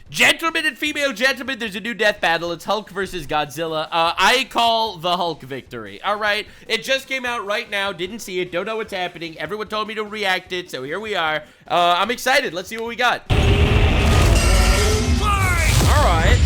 Gentlemen and female gentlemen, there's a new death battle. It's Hulk versus Godzilla. I call the Hulk victory. All right, it just came out right now. Didn't see it. Don't know what's happening. Everyone told me to react it, so here we are. I'm excited. Let's see what we got. All right.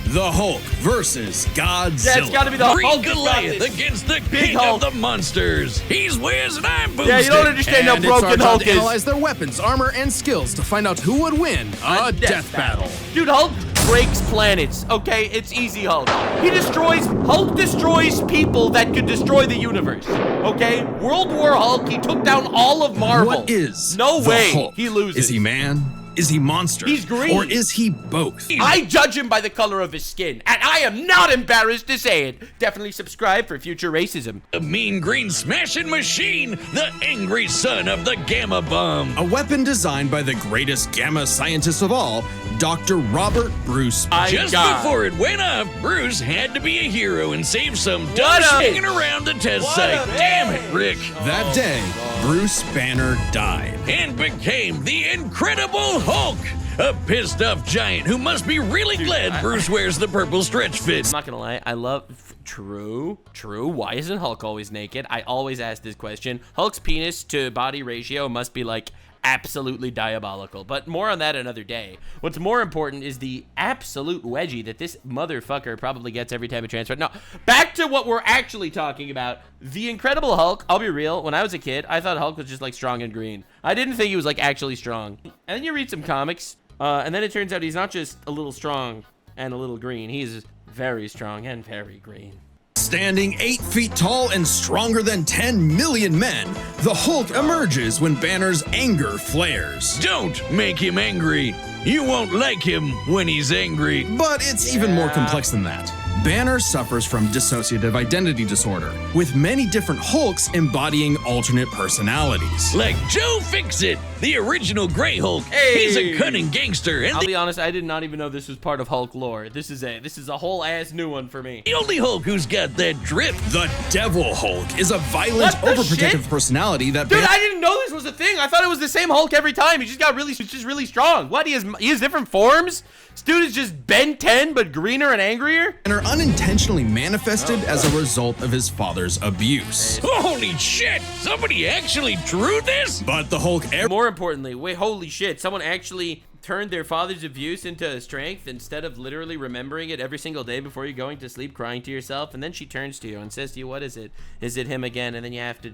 The Hulk versus Godzilla. Yeah, it's got to be the Hulk. Goliath against the king of the monsters. He's Wiz and I'm Boosted. Yeah, you don't understand how broken Hulk is. Analyze their weapons, armor, and skills to find out who would win a death battle. Dude, Hulk breaks planets, okay? It's easy, Hulk. Hulk destroys people that could destroy the universe, okay? World War Hulk, he took down all of Marvel. What is No the way Hulk? he loses. Is he man? Is he monster? He's green. Or is he both? I judge him by the color of his skin, and I am not embarrassed to say it. Definitely subscribe for future racism. The mean green smashing machine, the angry son of the Gamma Bomb. A weapon designed by the greatest gamma scientist of all, Dr. Robert Bruce. Just before it went off, Bruce had to be a hero and save some dumb hanging around the test site. Damn it, Rick. That day, Bruce Banner died. And became the Incredible Hulk, a pissed off giant who must be really glad Bruce wears the purple stretch fit. I'm not gonna lie, I love... True. Why isn't Hulk always naked? I always ask this question. Hulk's penis to body ratio must be like absolutely diabolical, but more on that another day. What's more important is the absolute wedgie that this motherfucker probably gets every time he transfers. No, back to what we're actually talking about. The Incredible Hulk, I'll be real, when I was a kid, I thought Hulk was just like strong and green. I didn't think he was like actually strong. And then you read some comics, and then it turns out he's not just a little strong and a little green. He's very strong and very green. Standing 8 feet tall and stronger than 10 million men, the Hulk emerges when Banner's anger flares. Don't make him angry. You won't like him when he's angry. But it's even more complex than that. Banner suffers from dissociative identity disorder, with many different Hulks embodying alternate personalities. Like Joe Fixit, the original Grey Hulk. Hey. He's a cunning gangster, and I'll be honest, I did not even know this was part of Hulk lore. This is a whole ass new one for me. the only Hulk who's got that drip. The Devil Hulk is a violent, What the overprotective shit? personality that Dude, I didn't know this was a thing. I thought it was the same Hulk every time. He's just really strong. What? He has different forms? This dude is just Ben 10, but greener and angrier? Banner unintentionally manifested as a result of his father's abuse. Holy shit! Somebody actually drew this? But the Hulk More importantly, wait, holy shit, someone actually turned their father's abuse into strength instead of literally remembering it every single day before you're going to sleep, crying to yourself, and then she turns to you and says to you, what is it? Is it him again? And then you have to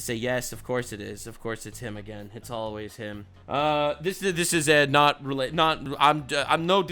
say, yes, of course it is. Of course it's him again. It's always him. This is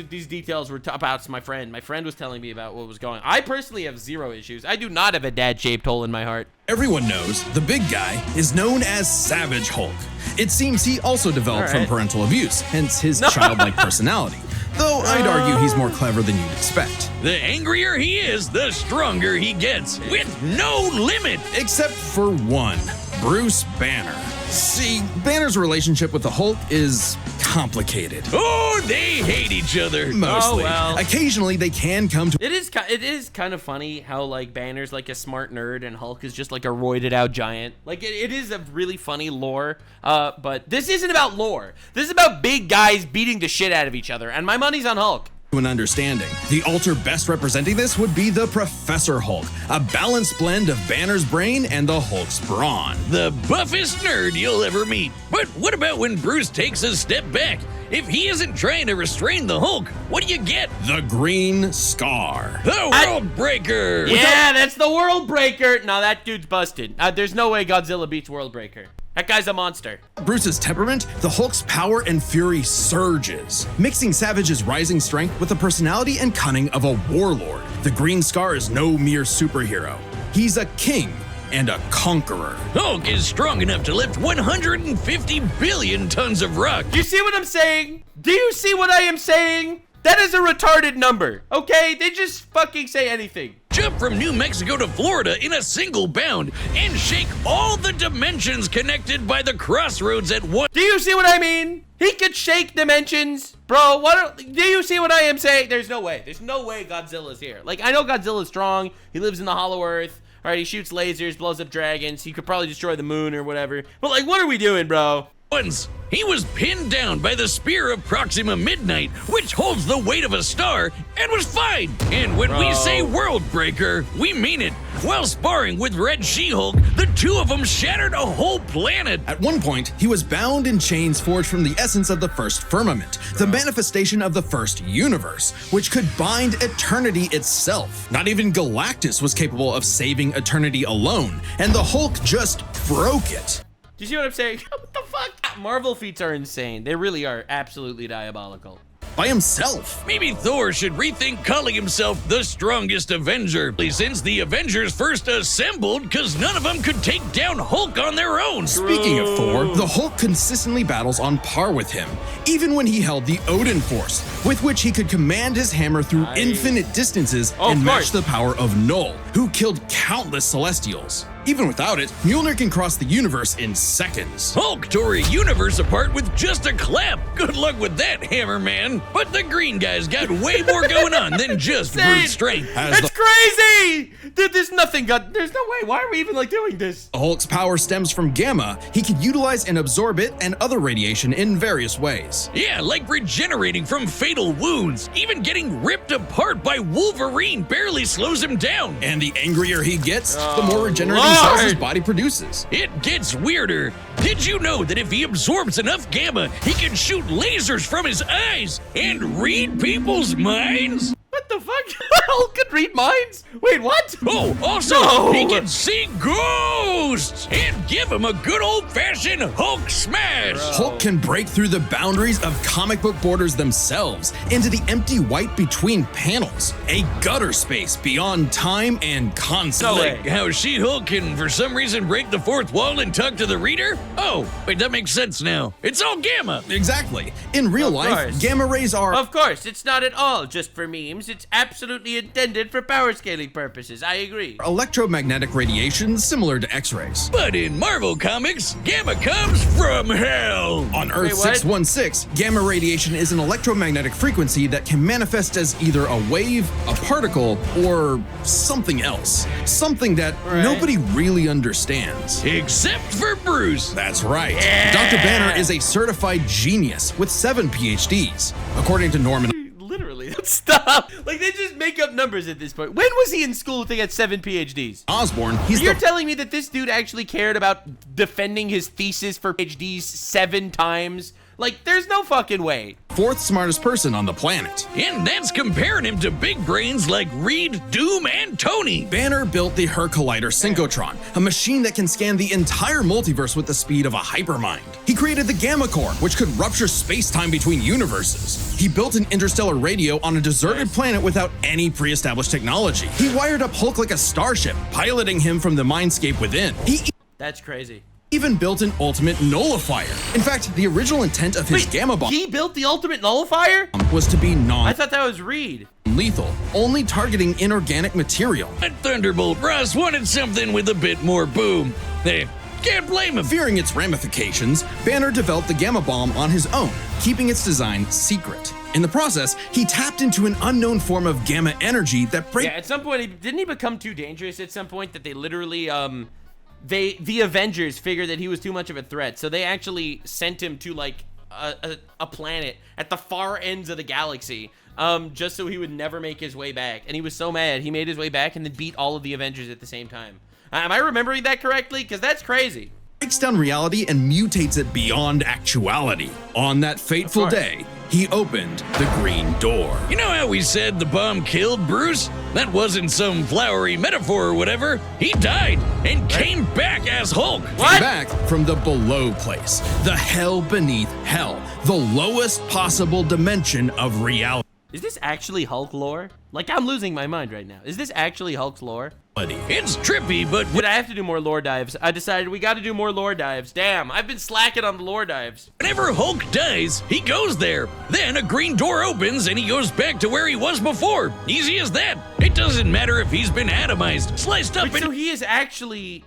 these details were about my friend. My friend was telling me about what was going on. I personally have zero issues. I do not have a dad-shaped hole in my heart. Everyone knows the big guy is known as Savage Hulk. It seems he also developed from parental abuse, hence his childlike personality. Though I'd argue he's more clever than you'd expect. The angrier he is, the stronger he gets, with no limit. Except for one, Bruce Banner. See, Banner's relationship with the Hulk is complicated. Oh, they hate each other. Mostly. Oh, well. Occasionally, they can come to... It is kind of funny how, like, Banner's like a smart nerd and Hulk is just like a roided out giant. Like, it is a really funny lore, but this isn't about lore. This is about big guys beating the shit out of each other, and my money's on Hulk. An understanding. The alter best representing this would be the Professor Hulk, a balanced blend of Banner's brain and the Hulk's brawn. The buffest nerd you'll ever meet. But what about when Bruce takes a step back? If he isn't trying to restrain the Hulk, what do you get? The Green Scar. The World Breaker! Yeah, that's the World Breaker. No, that dude's busted. There's no way Godzilla beats World Breaker. That guy's a monster. Bruce's temperament, the Hulk's power and fury surges, mixing Savage's rising strength with the personality and cunning of a warlord. The Green Scar is no mere superhero. He's a king and a conqueror. Hulk is strong enough to lift 150 billion tons of rock. Do you see what I'm saying? Do you see what I am saying? That is a retarded number, okay? They just fucking say anything. Jump from New Mexico to Florida in a single bound and shake all the dimensions connected by the crossroads at once. Do you see what I mean? He could shake dimensions. Bro, do you see what I am saying? There's no way. There's no way Godzilla's here. Like, I know Godzilla's strong. He lives in the Hollow Earth. All right, he shoots lasers, blows up dragons. He could probably destroy the moon or whatever. But, like, what are we doing, bro? Once, he was pinned down by the spear of Proxima Midnight, which holds the weight of a star, and was fine. And when we say world breaker, we mean it. While sparring with Red She-Hulk, the two of them shattered a whole planet. At one point, he was bound in chains forged from the essence of the first firmament, the manifestation of the first universe, which could bind eternity itself. Not even Galactus was capable of saving eternity alone, and the Hulk just broke it. Do you see what I'm saying? What the fuck? Marvel feats are insane. They really are absolutely diabolical. By himself. Maybe Thor should rethink calling himself the strongest Avenger, since the Avengers first assembled because none of them could take down Hulk on their own. Speaking of Thor, the Hulk consistently battles on par with him, even when he held the Odin Force, with which he could command his hammer through infinite distances and match the power of Null, who killed countless Celestials. Even without it, Mjolnir can cross the universe in seconds. Hulk tore a universe apart with just a clap. Good luck with that, Hammer Man. But the green guy's got way more going on than just brute strength. That's crazy! Dude, there's no way. Why are we even doing this? The Hulk's power stems from gamma. He can utilize and absorb it and other radiation in various ways. Yeah, like regenerating from fatal wounds. Even getting ripped apart by Wolverine barely slows him down. And the angrier he gets, the more regenerating cells his body produces. It gets weirder. Did you know that if he absorbs enough gamma, he can shoot lasers from his eyes and read people's minds? What the fuck? Hulk could read minds? Wait, what? Oh, also, he can see ghosts and give him a good old-fashioned Hulk smash. Hulk can break through the boundaries of comic book borders themselves into the empty white between panels, a gutter space beyond time and concept. Like how She-Hulk can, for some reason, break the fourth wall and talk to the reader? Oh, wait, that makes sense now. It's all gamma. Exactly. In real life, gamma rays are... Of course, it's not at all just for memes. It's absolutely intended for power scaling purposes. I agree. Electromagnetic radiation similar to X-rays. But in Marvel Comics, gamma comes from hell. On Earth 616, gamma radiation is an electromagnetic frequency that can manifest as either a wave, a particle, or something else. Something that nobody really understands. Except for Bruce. That's right. Dr. Banner is a certified genius with 7 PhDs. According to Norman... Literally, stop. They just make up numbers at this point. When was he in school if they got 7 PhDs? Osborn, You're telling me that this dude actually cared about defending his thesis for PhDs 7 times? There's no fucking way. 4th smartest person on the planet. And that's comparing him to big brains like Reed, Doom, and Tony. Banner built the Her Collider Synchrotron, a machine that can scan the entire multiverse with the speed of a hypermind. He created the Gamma Core, which could rupture space-time between universes. He built an interstellar radio on a deserted planet without any pre-established technology. He wired up Hulk like a starship, piloting him from the mindscape within. That's crazy. Even built an ultimate nullifier. In fact, the original intent of his gamma bomb... He built the ultimate nullifier? ...was to be I thought that was Reed. ...lethal, only targeting inorganic material. At Thunderbolt, Ross wanted something with a bit more boom. Hey, can't blame him. Fearing its ramifications, Banner developed the gamma bomb on his own, keeping its design secret. In the process, he tapped into an unknown form of gamma energy that Yeah, at some point, didn't he become too dangerous at some point that they literally, the Avengers figured that he was too much of a threat, so they actually sent him to a planet at the far ends of the galaxy, just so he would never make his way back. And he was so mad, he made his way back and then beat all of the Avengers at the same time. Am I remembering that correctly? Because that's crazy. Breaks down reality and mutates it beyond actuality. On that fateful day, he opened the green door. You know how we said the bomb killed Bruce? That wasn't some flowery metaphor or whatever. He died and came back as Hulk. What? Back from the below place, the hell beneath hell, the lowest possible dimension of reality. Is this actually Hulk lore? I'm losing my mind right now. Is this actually Hulk's lore? It's trippy, but... Dude, I have to do more lore dives. I decided we got to do more lore dives. Damn, I've been slacking on the lore dives. Whenever Hulk dies, he goes there. Then a green door opens and he goes back to where he was before. Easy as that. It doesn't matter if he's been atomized, sliced up, So he is actually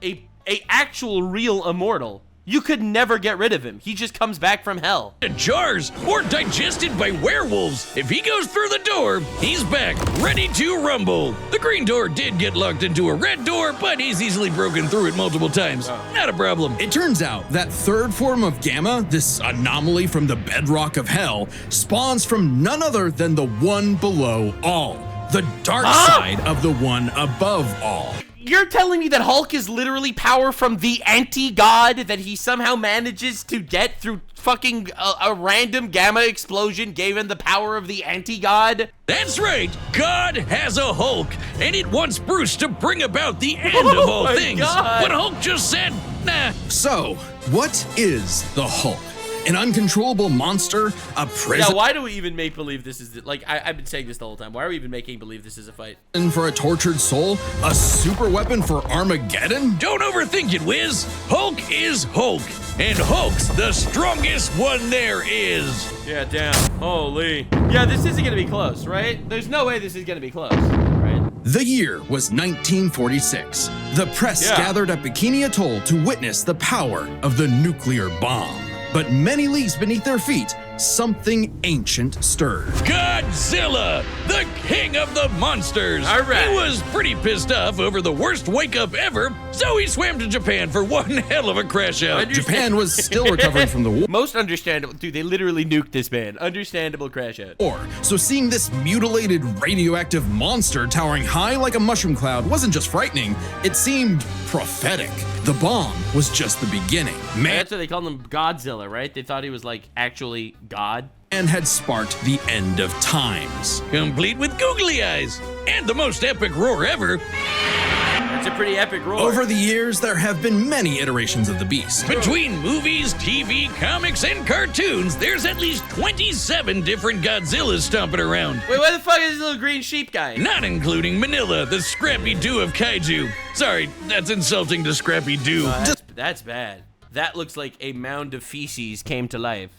a actual real immortal. You could never get rid of him. He just comes back from hell. Jars or digested by werewolves. If he goes through the door, he's back, ready to rumble. The green door did get locked into a red door, but he's easily broken through it multiple times. Not a problem. It turns out that third form of Gamma, this anomaly from the bedrock of hell, spawns from none other than the one below all, the dark side of the one above all. You're telling me that Hulk is literally power from the anti-god that he somehow manages to get through fucking a random gamma explosion gave him the power of the anti-god? That's right. God has a Hulk, and it wants Bruce to bring about the end of all my things. God. But Hulk just said, nah. So, what is the Hulk? An uncontrollable monster? A prison Yeah, why do we even make believe this is, I've been saying this the whole time. Why are we even making believe this is a fight? for a tortured soul? A super weapon for Armageddon? Don't overthink it, Wiz. Hulk is Hulk, and Hulk's the strongest one there is. Yeah, damn. Holy. Yeah, this isn't gonna be close, right? There's no way this is gonna be close, right? The year was 1946. The press gathered at Bikini Atoll to witness the power of the nuclear bomb. But many leagues beneath their feet, something ancient stirred. Godzilla, the king of the monsters. All right. He was pretty pissed off over the worst wake-up ever, so he swam to Japan for one hell of a crash out. Japan was still recovering from the war. Most understandable. Dude, they literally nuked this man. Understandable crash out. So seeing this mutilated radioactive monster towering high like a mushroom cloud wasn't just frightening, it seemed prophetic. The bomb was just the beginning. That's why they called him Godzilla, right? They thought he was like actually God. And had sparked the end of times. Complete with googly eyes, and the most epic roar ever. That's a pretty epic roar. Over the years, there have been many iterations of the beast. Between movies, TV, comics, and cartoons, there's at least 27 different Godzillas stomping around. Wait, where the fuck is this little green sheep guy? Not including Manila, the Scrappy-Doo of kaiju. Sorry, that's insulting to Scrappy-Doo. That's bad. That looks like a mound of feces came to life.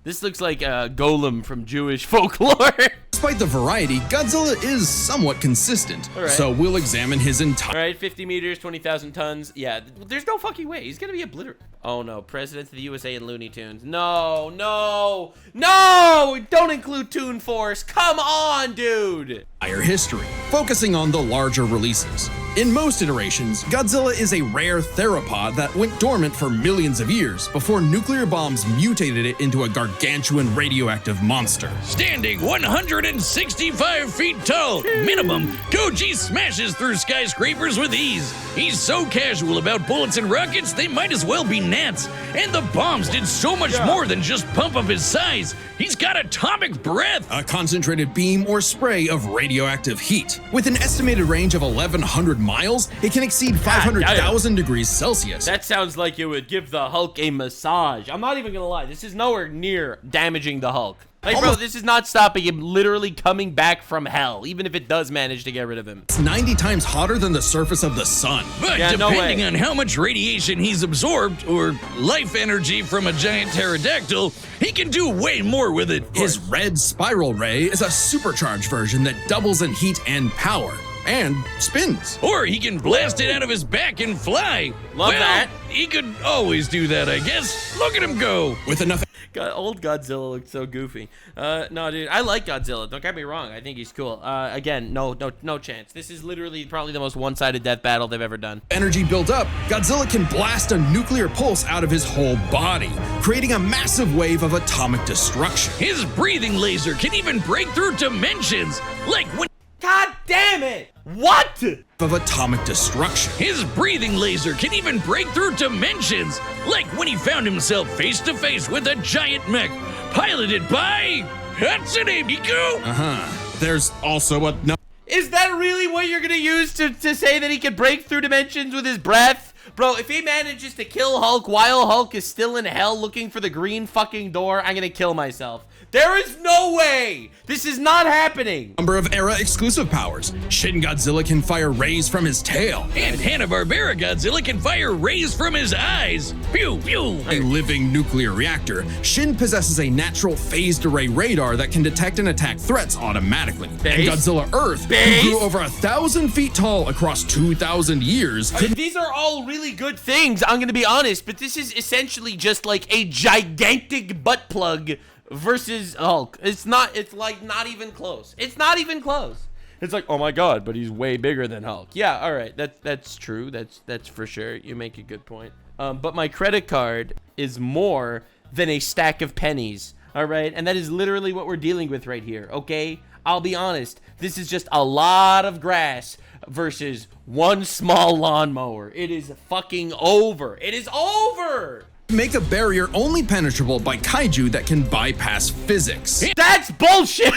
This looks like a golem from Jewish folklore. Despite the variety, Godzilla is somewhat consistent. All right. So we'll examine his All entire... right, 50 meters, 20,000 tons. Yeah, there's no fucking way. He's gonna be obliterated. Oh no, President of the USA and Looney Tunes. No, no, no! Don't include Toon Force. Come on, dude. history, focusing on the larger releases. In most iterations, Godzilla is a rare theropod that went dormant for millions of years before nuclear bombs mutated it into a gargantuan radioactive monster. Standing 165 feet tall, minimum, Goji smashes through skyscrapers with ease. He's so casual about bullets and rockets, they might as well be gnats. And the bombs did so much more than just pump up his size. He's got atomic breath. A concentrated beam or spray of radioactive heat. With an estimated range of 1,100 miles, it can exceed 500,000 degrees Celsius. That sounds like it would give the Hulk a massage. I'm not even gonna lie, this is nowhere near damaging the Hulk. Like, bro, this is not stopping him literally coming back from hell, even if it does manage to get rid of him. It's 90 times hotter than the surface of the sun. But Yeah, no depending way. on how much radiation he's absorbed, or life energy from a giant pterodactyl, he can do way more with it. His red spiral ray is a supercharged version that doubles in heat and power. And spins. Or he can blast it out of his back and fly. Love well, that. He could always do that, I guess. Look at him go. With enough God, old Godzilla looks so goofy. No, dude, I like Godzilla. Don't get me wrong. I think he's cool. Again, no chance. This is literally probably the most one-sided death battle they've ever done. energy built up, Godzilla can blast a nuclear pulse out of his whole body, creating a massive wave of atomic destruction. His breathing laser can even break through dimensions. Like when God damn it! What? Of atomic destruction. his breathing laser can even break through dimensions. Like when he found himself face to face with a giant mech piloted by Hatsune Miku. There's also a Is that really what you're gonna use to say that he can break through dimensions with his breath? Bro, if he manages to kill Hulk while Hulk is still in hell looking for the green fucking door, I'm gonna kill myself. There is no way. This is not happening. Number of era exclusive powers. Shin Godzilla can fire rays from his tail. And Hanna-Barbera Godzilla can fire rays from his eyes. Pew, pew. A living nuclear reactor, Shin possesses a natural phased array radar that can detect and attack threats automatically. And Base? Godzilla Earth, Base? who grew over 1,000 feet tall across 2,000 years, These are all really good things, I'm gonna be honest, but this is essentially just like a gigantic butt plug versus Hulk. It's like not even close. It's not even close. It's like, oh my god, but he's way bigger than Hulk. Yeah, all right, that's true. That's for sure. You make a good point. But my credit card is more than a stack of pennies. All right, and that is literally what we're dealing with right here. Okay, I'll be honest. This is just a lot of grass versus one small lawnmower. It is fucking over. It is over. make a barrier only penetrable by kaiju that can bypass physics. That's bullshit.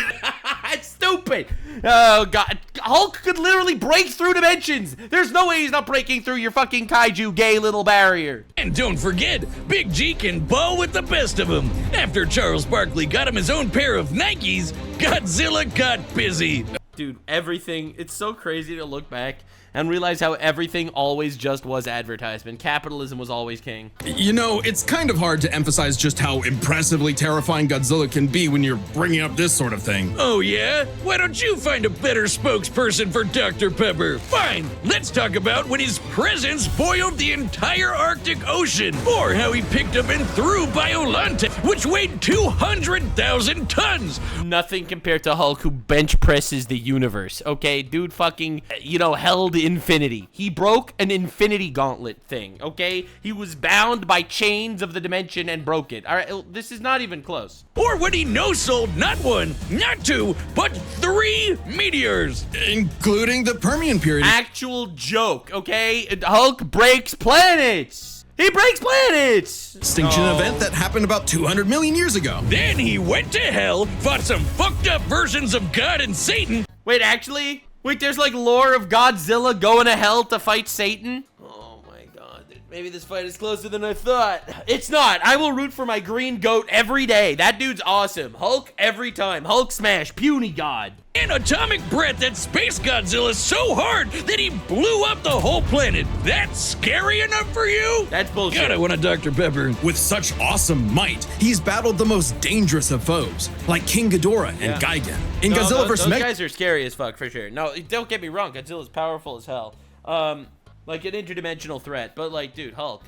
That's stupid. Oh god, Hulk could literally break through dimensions. There's no way he's not breaking through your fucking kaiju gay little barrier. And don't forget, Big G can ball with the best of them. After Charles Barkley got him his own pair of Nikes, Godzilla got busy. Dude, everything, it's so crazy to look back and realize how everything always just was advertisement. Capitalism was always king. You know, it's kind of hard to emphasize just how impressively terrifying Godzilla can be when you're bringing up this sort of thing. Oh yeah? Why don't you find a better spokesperson for Dr. Pepper? Fine, let's talk about when his presence boiled the entire Arctic Ocean, or how he picked up and threw Biolante, which weighed 200,000 tons. Nothing compared to Hulk, who bench presses the universe, okay? Dude fucking, held infinity. He broke an infinity gauntlet thing, okay? He was bound by chains of the dimension and broke it. All right, this is not even close. Or when he no-sold not one, not two, but 3 meteors. Including the Permian period. Actual joke, okay? Hulk breaks planets. He breaks planets. Extinction event that happened about 200 million years ago. Then he went to hell, fought some fucked up versions of God and Satan. Wait, actually? Wait, there's like lore of Godzilla going to hell to fight Satan? Oh my god, dude. Maybe this fight is closer than I thought. It's not. I will root for my green goat every day. That dude's awesome. Hulk every time. Hulk smash. Puny god. An atomic breath that Space Godzilla so hard that he blew up the whole planet. That's scary enough for you? That's bullshit. God, I want a Dr. Pepper. With such awesome might, he's battled the most dangerous of foes, like King Ghidorah and Gigan. In Godzilla vs. Those guys are scary as fuck, for sure. No, don't get me wrong. Godzilla's powerful as hell. Like an interdimensional threat. But like, dude, Hulk.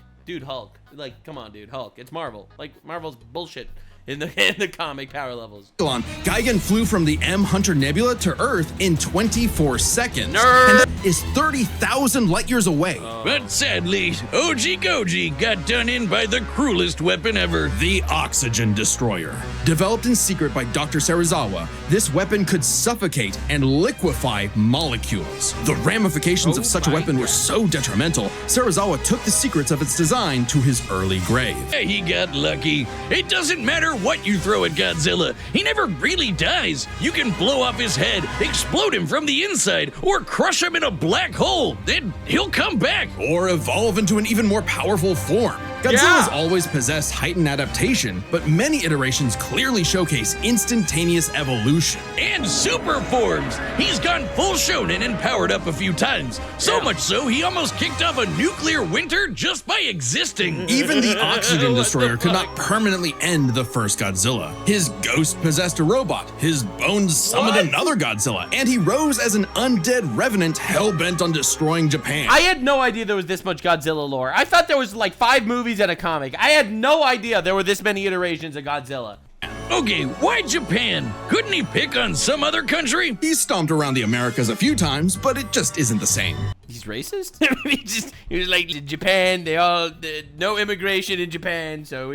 Like, come on, dude, Hulk. It's Marvel. Like, Marvel's bullshit. In the comic power levels. Gigan flew from the M Hunter Nebula to Earth in 24 seconds. Nerd. And that is 30,000 light years away. But sadly, OG Goji got done in by the cruelest weapon ever. The Oxygen Destroyer. Developed in secret by Dr. Serizawa, this weapon could suffocate and liquefy molecules. The ramifications of such a weapon were so detrimental, Serizawa took the secrets of its design to his early grave. He got lucky. It doesn't matter what you throw at Godzilla, he never really dies. You can blow off his head, explode him from the inside, or crush him in a black hole. Then he'll come back. Or evolve into an even more powerful form. Godzilla's always possessed heightened adaptation, but many iterations clearly showcase instantaneous evolution. And super forms. He's gone full shonen and powered up a few times. So much so, he almost kicked off a nuclear winter just by existing. Even the Oxygen Destroyer could not permanently end the first Godzilla. His ghost possessed a robot, his bones summoned another Godzilla, and he rose as an undead revenant hell-bent on destroying Japan. I had no idea there was this much Godzilla lore. I thought there was like 5 movies and a comic. I had no idea there were this many iterations of Godzilla. Okay, why Japan? Couldn't he pick on some other country? He's stomped around the Americas a few times, but it just isn't the same. He's racist? he was like, Japan, no immigration in Japan, so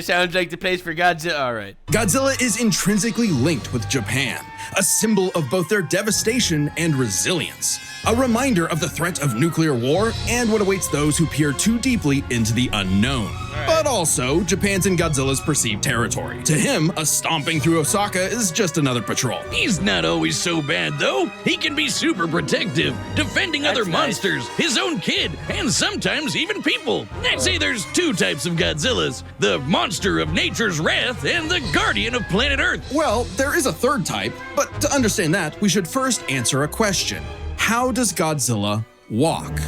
sounds like the place for Godzilla. All right. Godzilla is intrinsically linked with Japan, a symbol of both their devastation and resilience. a reminder of the threat of nuclear war and what awaits those who peer too deeply into the unknown. But also, Japan's in Godzilla's perceived territory. To him, a stomping through Osaka is just another patrol. He's not always so bad, though. He can be super protective, defending other monsters, his own kid, and sometimes even people. I'd say there's two types of Godzillas: the monster of nature's wrath and the guardian of planet Earth. Well, there is a third type, but to understand that, we should first answer a question. How does Godzilla walk?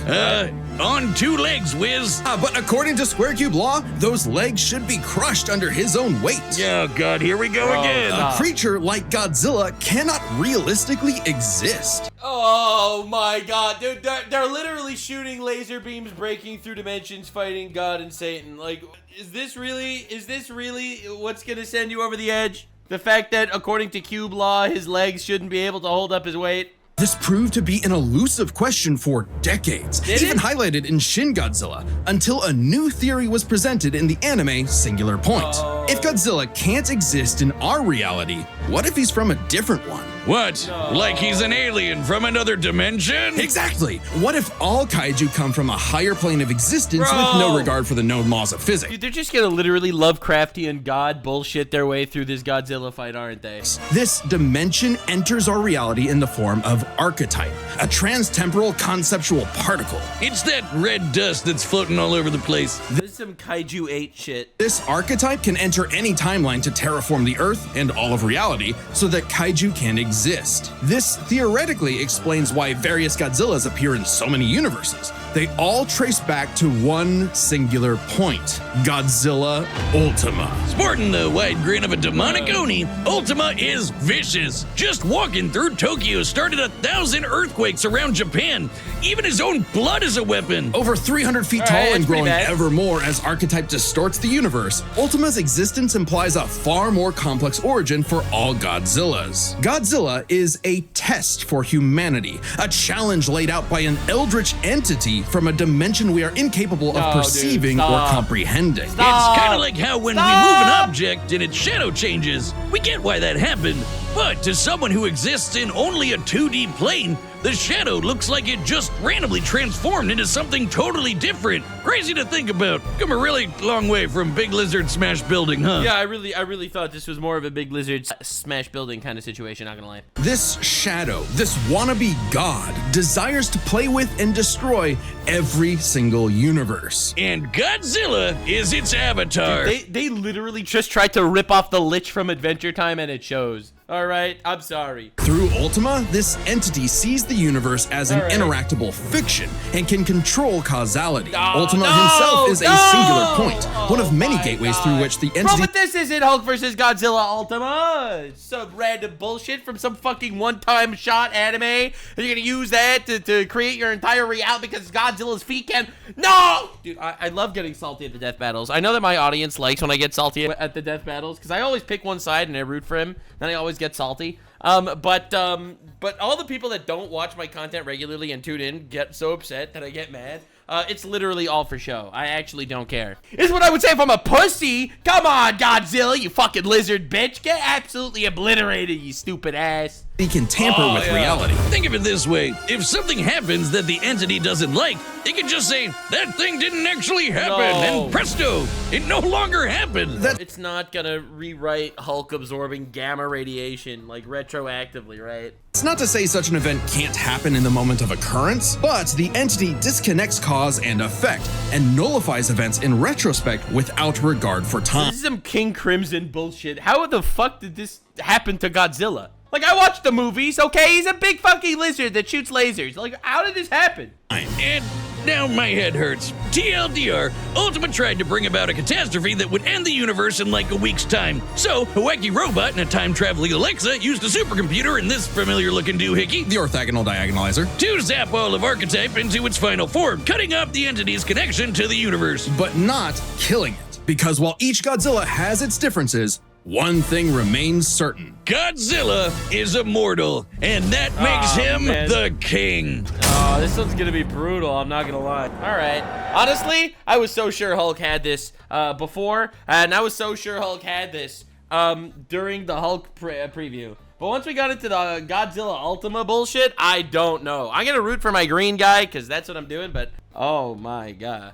On two legs, Wiz. But according to Square Cube law, those legs should be crushed under his own weight. Oh, God, here we go again. A creature like Godzilla cannot realistically exist. Oh my god, dude, they're literally shooting laser beams, breaking through dimensions, fighting God and Satan. Like, is this really what's gonna send you over the edge? The fact that, according to Cube law, his legs shouldn't be able to hold up his weight? This proved to be an elusive question for decades, even highlighted in Shin Godzilla, until a new theory was presented in the anime Singular Point. If Godzilla can't exist in our reality, what if he's from a different one? What? Like he's an alien from another dimension? Exactly! What if all kaiju come from a higher plane of existence with no regard for the known laws of physics? Dude, they're just gonna literally Lovecraftian God bullshit their way through this Godzilla fight, aren't they? This dimension enters our reality in the form of archetype, a transtemporal conceptual particle. It's that red dust that's floating all over the place. This is some Kaiju 8 shit. This archetype can enter any timeline to terraform the Earth and all of reality so that kaiju can exist. This theoretically explains why various Godzillas appear in so many universes. They all trace back to one singular point: Godzilla Ultima. Sporting the wide grin of a demonic Oni, Ultima is vicious. Just walking through Tokyo started 1,000 earthquakes around Japan. Even his own blood is a weapon. Over 300 feet tall and growing ever more as archetype distorts the universe, Ultima's existence implies a far more complex origin for all Godzillas. Godzilla is a test for humanity, a challenge laid out by an eldritch entity from a dimension we are incapable of perceiving or comprehending. It's kind of like how when we move an object and its shadow changes, we get why that happened. But to someone who exists in only a 2D plane, the shadow looks like it just randomly transformed into something totally different. Crazy to think about. Come a really long way from Big Lizard Smash Building, huh? Yeah, I really thought this was more of a Big Lizard Smash Building kind of situation, not gonna lie. This shadow, this wannabe god, desires to play with and destroy every single universe. And Godzilla is its avatar. Dude, they literally just tried to rip off the Lich from Adventure Time, and it shows. All right, I'm sorry. Through Ultima, this entity sees the universe as an interactable fiction and can control causality. Ultima himself is a singular point, one of many gateways through which the entity— Bro, but this isn't Hulk versus Godzilla Ultima. It's some random bullshit from some fucking one-time shot anime, and you're gonna use that to create your entire reality because Godzilla's feet can— No! Dude, I love getting salty at the death battles. I know that my audience likes when I get salty at the death battles, because I always pick one side and I root for him, then I always get salty. But all the people that don't watch my content regularly and tune in get so upset that I get mad. It's literally all for show. I actually don't care. It's what I would say if I'm a pussy. Come on, Godzilla, you fucking lizard bitch. Get absolutely obliterated, you stupid ass. He can tamper with reality. Think of it this way. If something happens that the entity doesn't like, it can just say, that thing didn't actually happen, and presto, it no longer happened. It's not gonna rewrite Hulk absorbing gamma radiation, like, retroactively, right? It's not to say such an event can't happen in the moment of occurrence, but the entity disconnects cause and effect and nullifies events in retrospect without regard for time. This is some King Crimson bullshit. How the fuck did this happen to Godzilla? Like, I watched the movies, okay? He's a big fucking lizard that shoots lasers. Like, how did this happen? And now my head hurts. TLDR, Ultima tried to bring about a catastrophe that would end the universe in like a week's time. So, a wacky robot and a time-traveling Alexa used a supercomputer and this familiar-looking doohickey, The orthogonal diagonalizer. to zap all of Archetype into its final form, cutting off the entity's connection to the universe. But not killing it. Because while each Godzilla has its differences, one thing remains certain. Godzilla is immortal, and that makes him the king. Oh, this one's gonna be brutal, I'm not gonna lie. All right. Honestly, I was so sure Hulk had this before, and I was so sure Hulk had this during the Hulk preview. But once we got into the Godzilla Ultima bullshit, I don't know. I'm gonna root for my green guy, because that's what I'm doing, but oh my god.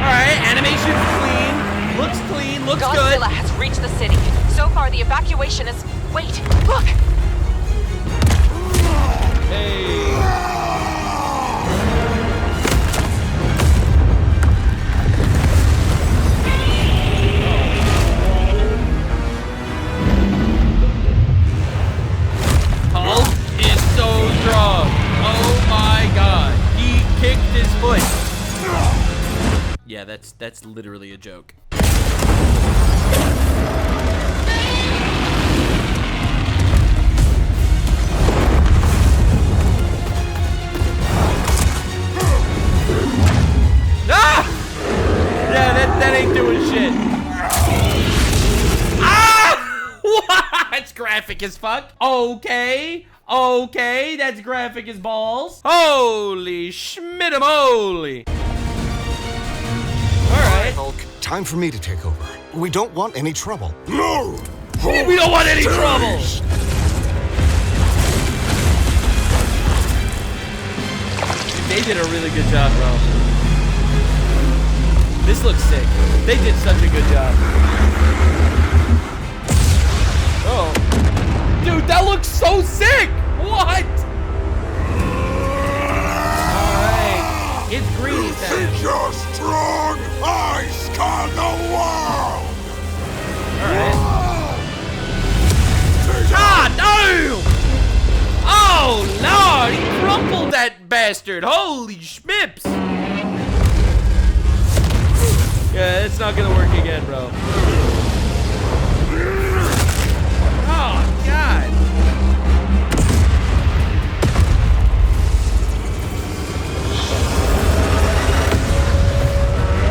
Alright, animation's clean. Looks clean, looks good. Godzilla has reached the city. So far, the evacuation is... Wait, look! Hey. Hulk is so strong. Oh my god. He kicked his foot. Yeah, that's literally a joke. Ah! Yeah, that ain't doing shit. Ah! What? That's graphic as fuck. Okay, that's graphic as balls. Holy schmiddamoly. Alright. Hulk, time for me to take over. We don't want any trouble. No! We don't want any trouble. They did a really good job, bro. This looks sick. They did such a good job. Oh. Dude, that looks so sick! What? Alright. It's greedy time. You're strong! I scan the world! Alright. God damn! Oh Lord! He crumpled that bastard! Holy schmips! Yeah, it's not gonna work again, bro. Oh, God.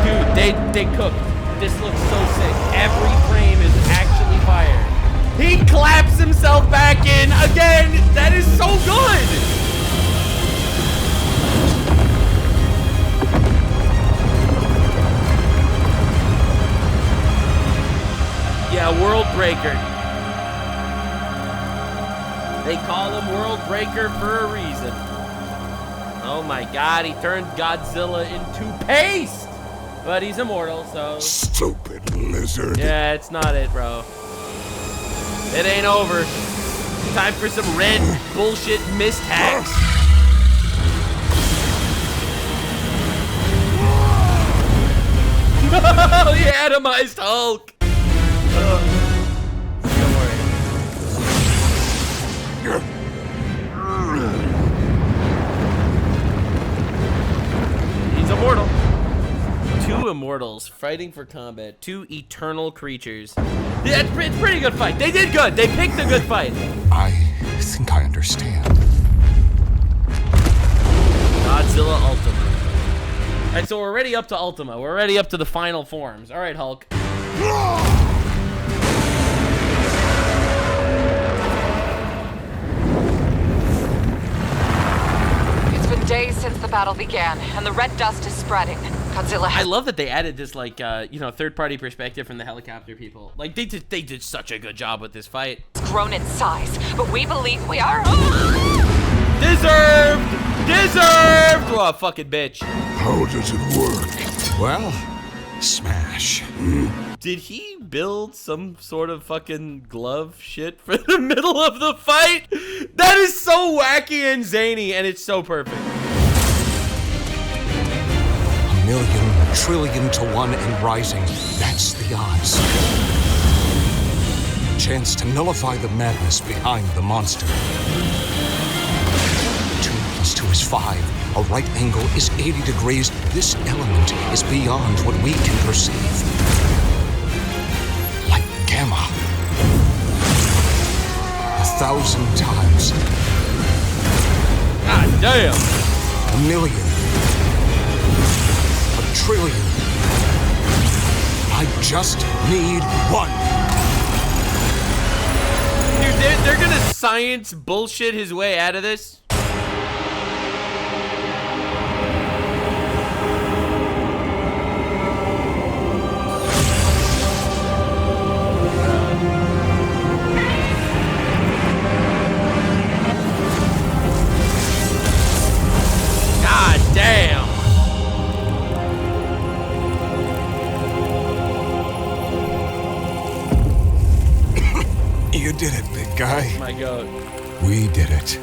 Dude, they cooked. This looks so sick. Every frame is actually fire. He claps himself back in again. That is so good. Yeah, World Breaker. They call him World Breaker for a reason. Oh my god, he turned Godzilla into paste! But he's immortal, so... Stupid lizard. Yeah, it's not it, bro. It ain't over. Time for some red bullshit mist hacks. The atomized Hulk! Don't worry. He's immortal. Two immortals fighting for combat. Two eternal creatures. Yeah, it's a pretty good fight. They did good. They picked a good fight. I think I understand. Godzilla Ultima. Alright, so we're already up to Ultima. We're already up to the final forms. Alright, Hulk. It's been days since the battle began, and the red dust is spreading. Godzilla I has... love that they added this, like, third-party perspective from the helicopter people. Like, they did such a good job with this fight. grown in size, but we believe we are... Deserved! Deserved! Oh, fucking bitch. How does it work? Well, smash. Did he build some sort of fucking glove shit for the middle of the fight? That is so wacky and zany, and it's so perfect. 1,000,000,000,000,000 trillion to 1 and rising. That's the odds. Chance to nullify the madness behind the monster. 2 + 2 is 5. A right angle is 80 degrees. This element is beyond what we can perceive. Like gamma. 1,000 times. God damn. 1,000,000. 1,000,000,000,000. I just need 1. Dude, they're gonna science bullshit his way out of this. You did it, big guy. My God. We did it.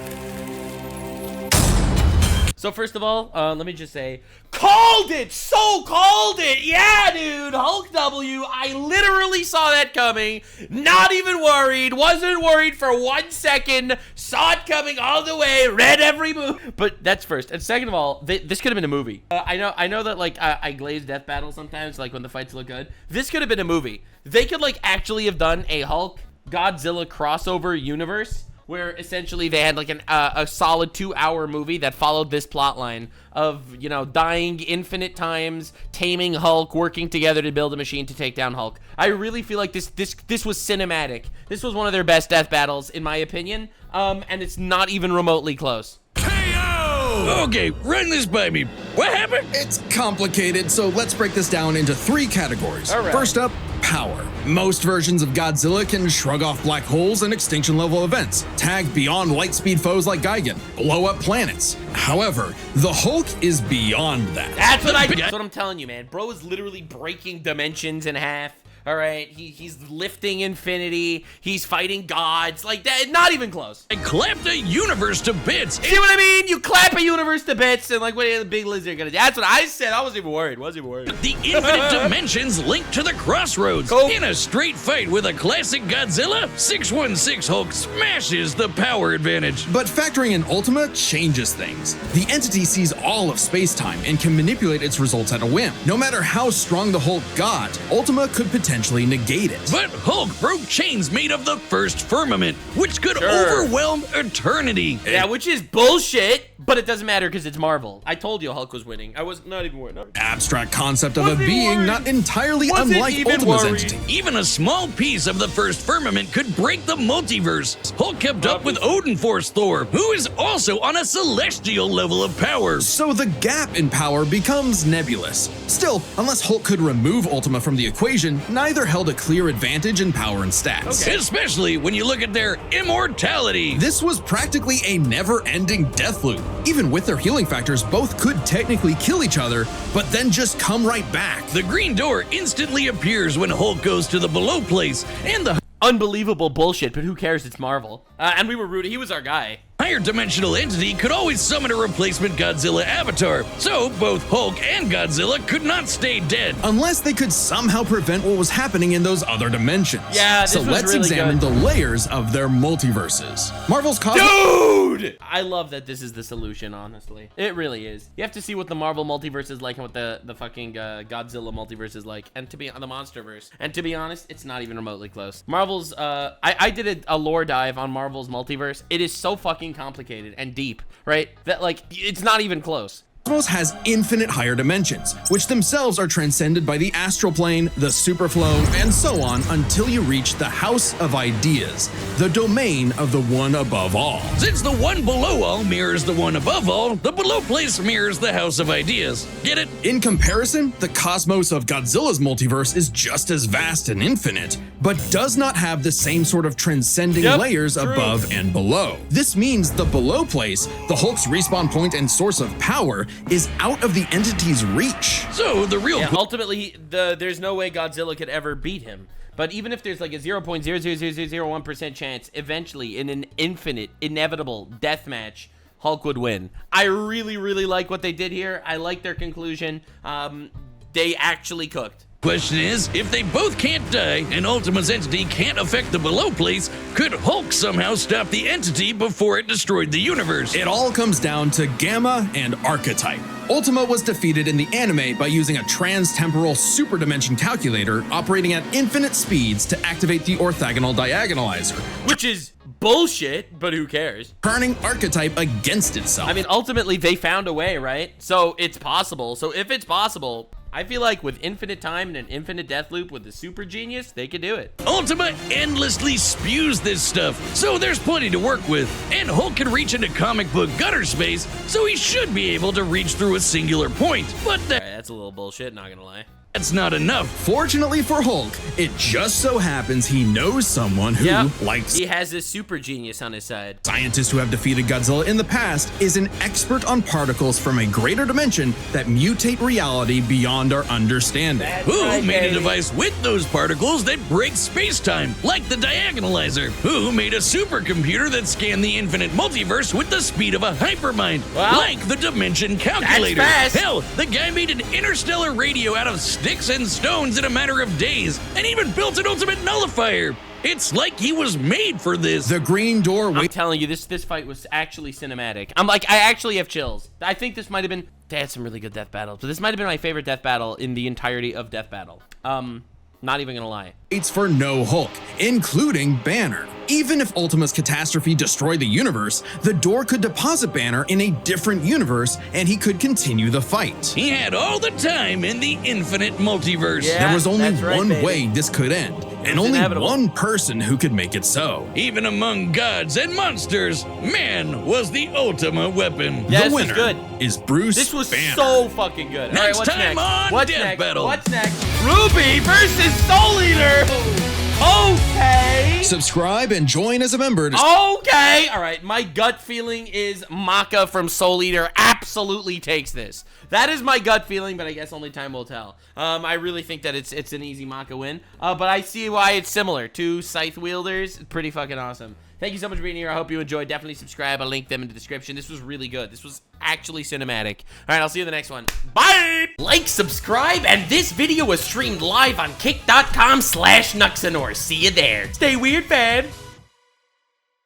So first of all, let me just say, called it! So called it! Yeah, dude! Hulk W, I literally saw that coming. Not even worried. Wasn't worried for 1 second. Saw it coming all the way. Read every move. But that's first. And second of all, this could have been a movie. I know that, like, I glaze death battle sometimes, like, when the fights look good. This could have been a movie. They could, like, actually have done a Hulk Godzilla crossover universe, where essentially they had like a solid 2-hour movie that followed this plot line of, you know, dying infinite times, taming Hulk, working together to build a machine to take down Hulk. I really feel like this was cinematic. This was one of their best death battles, in my opinion, and it's not even remotely close. Okay, run this by me. What happened? It's complicated, so let's break this down into 3 categories. All right. First up, power. Most versions of Godzilla can shrug off black holes and extinction-level events, tag beyond light-speed foes like Gigan, blow up planets. However, the Hulk is beyond that. That's what I'm telling you, man. Bro is literally breaking dimensions in half. All right, he's lifting infinity. He's fighting gods. Like that, not even close. I clapped a universe to bits. See what I mean? You clap a universe to bits, and like, what are the big lizard gonna do? That's what I said. I wasn't even worried. The infinite dimensions linked to the crossroads. Cool. In a straight fight with a classic Godzilla, 616 Hulk smashes the power advantage. But factoring in Ultima changes things. The entity sees all of space-time and can manipulate its results at a whim. No matter how strong the Hulk got, Ultima could potentially negate it. But Hulk broke chains made of the first firmament, which could overwhelm eternity. Yeah, which is bullshit, but it doesn't matter because it's Marvel. I told you Hulk was winning. I was not even worried. Abstract concept of a Wasn't being worried. not entirely Wasn't unlike even Ultima's worried. entity. Even a small piece of the first firmament could break the multiverse. Hulk kept up with Odin Force Thor, who is also on a celestial level of power. So the gap in power becomes nebulous. Still, unless Hulk could remove Ultima from the equation, neither held a clear advantage in power and stats. Especially when you look at their immortality. This was practically a never-ending death loop. Even with their healing factors, both could technically kill each other, but then just come right back. The green door instantly appears when Hulk goes to the below place, and the Unbelievable bullshit, but who cares? It's Marvel. And we were rooting. He was our guy. higher dimensional entity could always summon a replacement Godzilla avatar, so both Hulk and Godzilla could not stay dead. Unless they could somehow prevent what was happening in those other dimensions. Yeah, this so was let's really examine good. the layers of their multiverses. Marvel's Cosmic... Dude! I love that this is the solution, honestly. It really is. You have to see what the Marvel multiverse is like and what the fucking Godzilla multiverse is like, and to be on the MonsterVerse. And to be honest, it's not even remotely close. Marvel's, I did a lore dive on Marvel's multiverse. It is so fucking complicated and deep, right? That, like, it's not even close. Cosmos has infinite higher dimensions, which themselves are transcended by the astral plane, the superflow, and so on until you reach the House of Ideas, the domain of the one above all. Since the one below all mirrors the one above all, the below place mirrors the House of Ideas. Get it? In comparison, the cosmos of Godzilla's multiverse is just as vast and infinite, but does not have the same sort of transcending layers above and below. This means the below place, the Hulk's respawn point and source of power, is out of the entity's reach. So the real Ultimately, there's no way Godzilla could ever beat him. But even if there's like a 0.00001% chance, eventually in an infinite, inevitable death match, Hulk would win. I really, really like what they did here. I like their conclusion. They actually cooked. question is, if they both can't die and Ultima's entity can't affect the below place, could Hulk somehow stop the entity before it destroyed the universe? It all comes down to Gamma and Archetype. Ultima was defeated in the anime by using a trans-temporal super-dimension calculator operating at infinite speeds to activate the orthogonal diagonalizer, Which is bullshit, but who cares? turning Archetype against itself. I mean, ultimately, they found a way, right? So it's possible. So if it's possible, I feel like with infinite time and an infinite death loop with the super genius, they could do it. Ultima endlessly spews this stuff, so there's plenty to work with. And Hulk can reach into comic book gutter space, so he should be able to reach through a singular point. But All right, that's a little bullshit, not gonna lie. that's not enough. Fortunately for Hulk, it just so happens he knows someone who, like he has this super genius on his side. scientists who have defeated Godzilla in the past, is an expert on particles from a greater dimension that mutate reality beyond our understanding. Who made a device with those particles that breaks space-time, like the Diagonalizer? Who made a supercomputer that scanned the infinite multiverse with the speed of a hypermind, like the Dimension Calculator? That's fast. Hell, the guy made an interstellar radio out of sticks and stones in a matter of days, and even built an ultimate nullifier. It's like he was made for this. The Green Door I'm telling you, this fight was actually cinematic. I'm like, I actually have chills. I think this might have been, they had some really good death battles, but this might have been my favorite death battle in the entirety of Death Battle. Not even gonna lie. waits for no Hulk, including Banner. Even if Ultima's catastrophe destroyed the universe, the Door could deposit Banner in a different universe and he could continue the fight. He had all the time in the infinite multiverse. Yeah. There was only that's right, one baby. way this could end, and only inevitable. one person who could make it so. Even among gods and monsters, man was the ultimate weapon. Yeah, The this was winner good. is Bruce This was Banner. so fucking good. All right, Next what's time next? on What's Death next? Battle. What's next? Ruby versus Soul Eater. Okay. Subscribe and join as a member to Okay. All right. My gut feeling is Maka from Soul Eater absolutely takes this. That is my gut feeling, but I guess only time will tell. I really think that it's an easy Maka win. But I see why it's similar. Two scythe wielders. Pretty fucking awesome. Thank you so much for being here. I hope you enjoyed. Definitely subscribe. I'll link them in the description. This was really good. This was actually cinematic. All right, I'll see you in the next one. Bye! Like, subscribe, and this video was streamed live on kick.com/Nuxanor. See you there. Stay weird, fan.